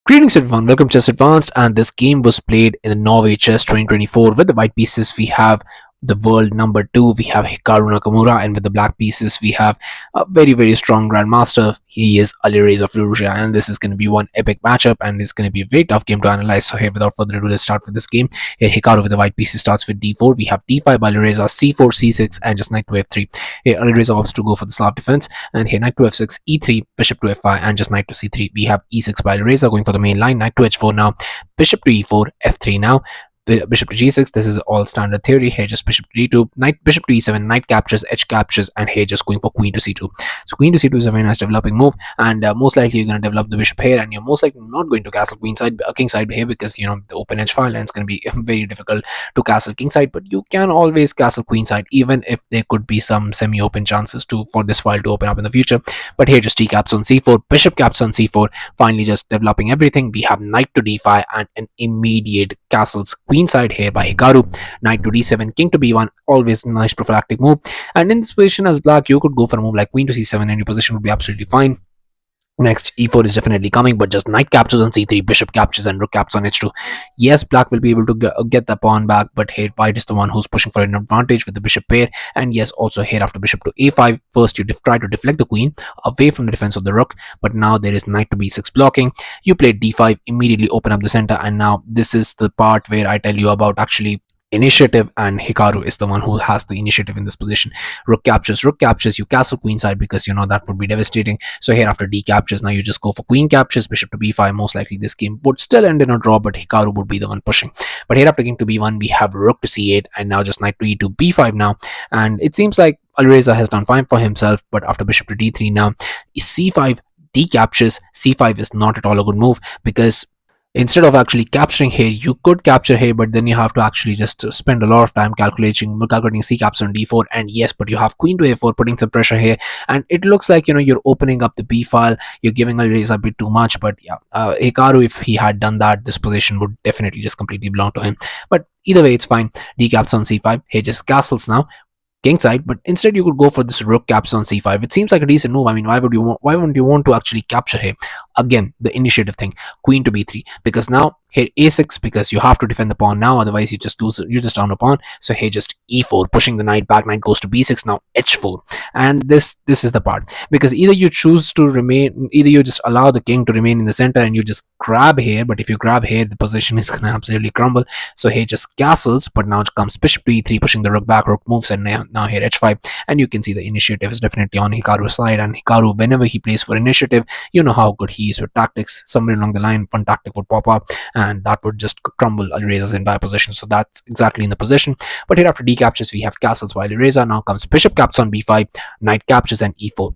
Greetings everyone, welcome to Chess Advanced, and this game was played in the Norway Chess 2024. With the white pieces we have the world number 2, we have Hikaru Nakamura, and with the black pieces we have a very strong grandmaster. He is Alireza Firouzja, and this is going to be one epic matchup, and it's going to be a very tough game to analyze. So here, without further ado, let's start with this game. Here Hikaru with the white pieces starts with d4. We have d5 by Alireza, c4, c6, and just knight to f3. Here Alireza opts to go for the Slav defense, and here knight to f6, e3, bishop to f5, and just knight to c3. We have e6 by Alireza going for the main line, knight to h4 now, bishop to e4, f3 now, bishop to g6. This is all standard theory. Here just bishop to d2, knight, bishop to e7, knight captures, h captures, and here just going for queen to c2. So queen to c2 is a very nice developing move, and most likely you're going to develop the bishop here, and you're most likely not going to castle queen side, king side here, because the open edge file, and it's going to be very difficult to castle king side. But you can always castle queen side, even if there could be some semi-open chances for this file to open up in the future. But here just d caps on c4, bishop caps on c4, finally just developing everything. We have knight to d5 and an immediate castles queen side here by Hikaru. Knight to d7, king to b1, always nice prophylactic move. And in this position as black, you could go for a move like queen to c7 and your position would be absolutely fine. Next, e4 is definitely coming, but just knight captures on c3, bishop captures, and rook captures on h2. Yes, black will be able to get the pawn back, but here white is the one who's pushing for an advantage with the bishop pair. And yes, also here after bishop to a5, first you try to deflect the queen away from the defense of the rook, but now there is knight to b6 blocking. You play d5, immediately open up the center, and now this is the part where I tell you about actually initiative, and Hikaru is the one who has the initiative in this position. Rook captures, you castle queen side, because that would be devastating. So here after d captures, now you just go for queen captures, bishop to b5. Most likely this game would still end in a draw, but Hikaru would be the one pushing. But here after king to b1, we have rook to c8, and now just knight to e2, b5 now, and it seems like Alireza has done fine for himself. But after bishop to d3 now, c5, d captures. C5 is not at all a good move, because instead of actually capturing here, you could capture here, but then you have to actually just spend a lot of time calculating c caps on d4. And yes, but you have queen to a4 putting some pressure here, and it looks like you're opening up the b file, you're giving Alireza a bit too much. But yeah, Hikaru, if he had done that, this position would definitely just completely belong to him. But either way, it's fine. D caps on c5, here just castles now king side, but instead you could go for this rook caps on c5. It seems like a decent move. I mean, why wouldn't you want to actually capture here? Again, the initiative thing, queen to b3, because now here a6, because you have to defend the pawn now, otherwise you just lose, you just down a pawn. So here just e4, pushing the knight back, knight goes to b6, now h4. And this is the part, because either you choose to remain, either you just allow the king to remain in the center and you just grab here, but if you grab here, the position is gonna absolutely crumble. So here just castles, but now it comes bishop to e3, pushing the rook back, rook moves, and now here h5. And you can see the initiative is definitely on Hikaru's side, and Hikaru, whenever he plays for initiative, you know how good he is with tactics. Somewhere along the line, one tactic would pop up, and that would just crumble Alireza's entire position. So that's exactly in the position. But here after d captures, we have castles while Alireza. Now comes bishop caps on b5, knight captures, and e4.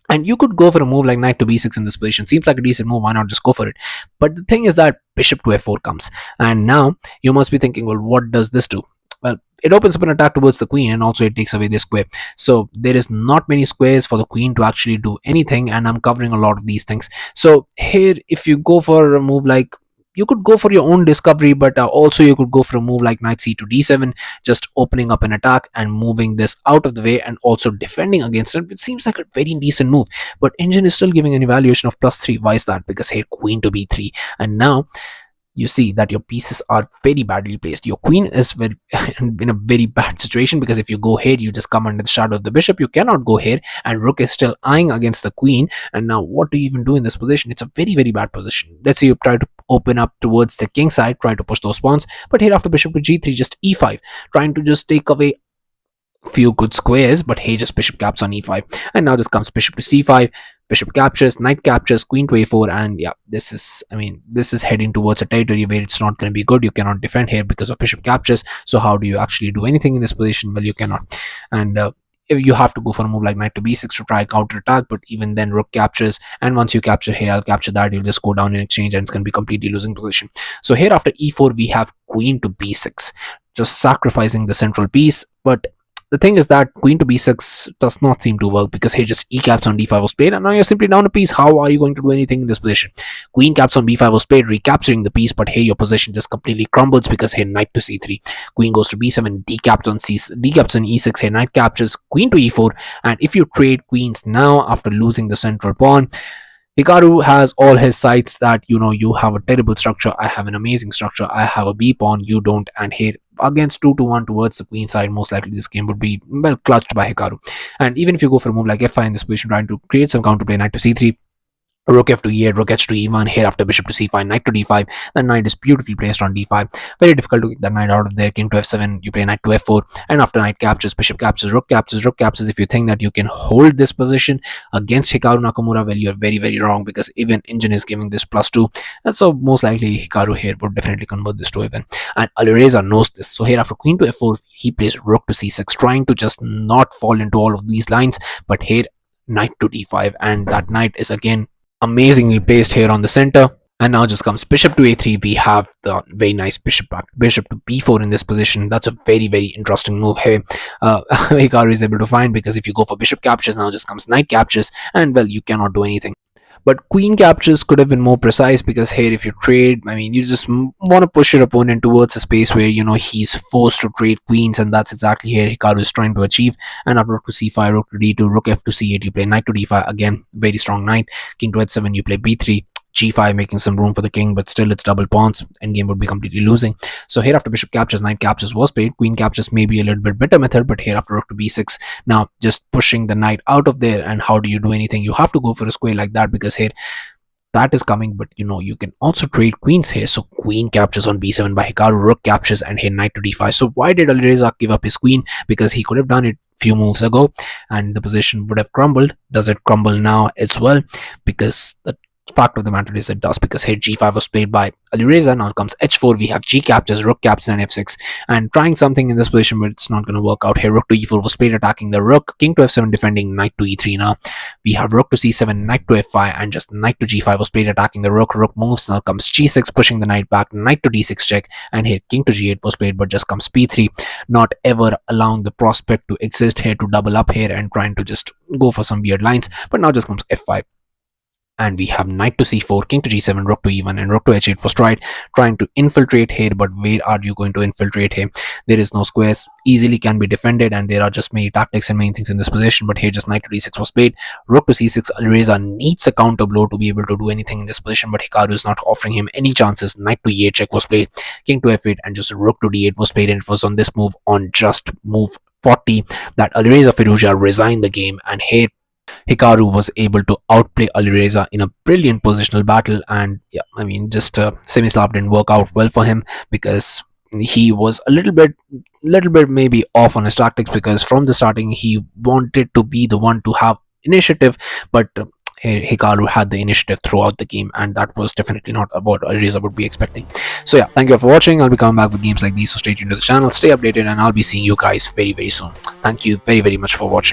And you could go for a move like knight to b6 in this position. Seems like a decent move, why not just go for it? But the thing is that bishop to f4 comes, and now you must be thinking, well, what does this do? Well, it opens up an attack towards the queen, and also it takes away this square. So there is not many squares for the queen to actually do anything, and I'm covering a lot of these things. So here, if you go for a move like, you could go for your own discovery, but also you could go for a move like knight c to d7, just opening up an attack and moving this out of the way, and also defending against it. It seems like a very decent move, but engine is still giving an evaluation of +3. Why is that? Because here queen to b3, and now you see that your pieces are very badly placed. Your queen is in a very bad situation, because if you go here, you just come under the shadow of the bishop. You cannot go here, and rook is still eyeing against the queen. And now what do you even do in this position? It's a very bad position. Let's say you try to open up towards the king side, try to push those pawns, but here after bishop to g3, just e5, trying to just take away few good squares. But hey, just bishop caps on e5, and now just comes bishop to c5, bishop captures, knight captures, queen to a4. And yeah, this is heading towards a territory where it's not going to be good. You cannot defend here because of bishop captures. So how do you actually do anything in this position? Well, you cannot. And if you have to go for a move like knight to b6 to try counter attack, but even then rook captures, and once you capture here, I'll capture that, you'll just go down in exchange, and it's going to be completely losing position. So here after e4, we have queen to b6, just sacrificing the central piece. But the thing is that queen to b6 does not seem to work, because here just e caps on d5 was played, and now you're simply down a piece. How are you going to do anything in this position? Queen caps on b5 was played, recapturing the piece, but here your position just completely crumbles, because here knight to c3, queen goes to b7, d caps on e6, here knight captures, queen to e4. And if you trade queens now after losing the central pawn, Hikaru has all his sites that, you have a terrible structure, I have an amazing structure, I have a B pawn, you don't, and here against 2 to 1 towards the queen side, most likely this game would be well clutched by Hikaru. And even if you go for a move like f5 in this position, trying to create some counterplay, knight to c3, rook f to e8, rook h to e1, here after bishop to c5, knight to d5. The knight is beautifully placed on d5. Very difficult to get that knight out of there. King to f7, you play knight to f4, and after knight captures, bishop captures, rook captures, rook captures. If you think that you can hold this position against Hikaru Nakamura, well, you're very, very wrong, because even engine is giving this +2. And so most likely Hikaru here would definitely convert this to even. And Alireza knows this. So here after queen to f4, he plays rook to c6, trying to just not fall into all of these lines. But here knight to d5, and that knight is again amazingly placed here on the center. And now just comes bishop to a3. We have the very nice bishop back, bishop to b4 in this position. That's a very, very interesting move here. Hikaru is able to find, because if you go for bishop captures, now just comes knight captures, and well, you cannot do anything. But queen captures could have been more precise, because here if you trade, I mean, you just want to push your opponent towards a space where he's forced to trade queens, and that's exactly here Hikaru is trying to achieve. And after rook to c5, rook to d2, rook f to c8, you play knight to d5, again very strong knight. King to h7, you play b3, g5, making some room for the king, but still it's double pawns. Endgame would be completely losing. So here after bishop captures, knight captures was played. Queen captures may be a little bit better method, but here after rook to b6, now just pushing the knight out of there. And how do you do anything? You have to go for a square like that, because here that is coming, but you can also trade queens here. So queen captures on b7 by Hikaru, rook captures, and here knight to d5. So why did Alireza give up his queen? Because he could have done it few moves ago and the position would have crumbled. Does it crumble now as well? Because the fact of the matter is it does, because here g5 was played by Alireza. Now comes h4, we have g captures, rook captures, and f6, and trying something in this position, but it's not going to work out. Here rook to e4 was played, attacking the rook. King to f7 defending, knight to e3. Now we have rook to c7, knight to f5, and just knight to g5 was played, attacking the rook. Rook moves. Now comes g6, pushing the knight back, knight to d6 check, and here king to g8 was played, but just comes p3, not ever allowing the prospect to exist here to double up here and trying to just go for some weird lines. But now just comes f5, and we have knight to c4, king to g7, rook to e1, and rook to h8 was tried, trying to infiltrate here. But where are you going to infiltrate here? There is no squares, easily can be defended, and there are just many tactics and many things in this position. But here just knight to d6 was played, rook to c6. Alireza needs a counter blow to be able to do anything in this position, but Hikaru is not offering him any chances. Knight to e8 check was played, king to f8, and just rook to d8 was played, and it was on this move, on just move 40, that Alireza Firouzja resigned the game. And here Hikaru was able to outplay Alireza in a brilliant positional battle. And yeah, I mean, just Semislav didn't work out well for him, because he was a little bit maybe off on his tactics, because from the starting he wanted to be the one to have initiative, but Hikaru had the initiative throughout the game, and that was definitely not what Alireza would be expecting. So yeah, thank you for watching. I'll be coming back with games like these, so stay tuned to the channel, stay updated, and I'll be seeing you guys very, very soon. Thank you very, very much for watching.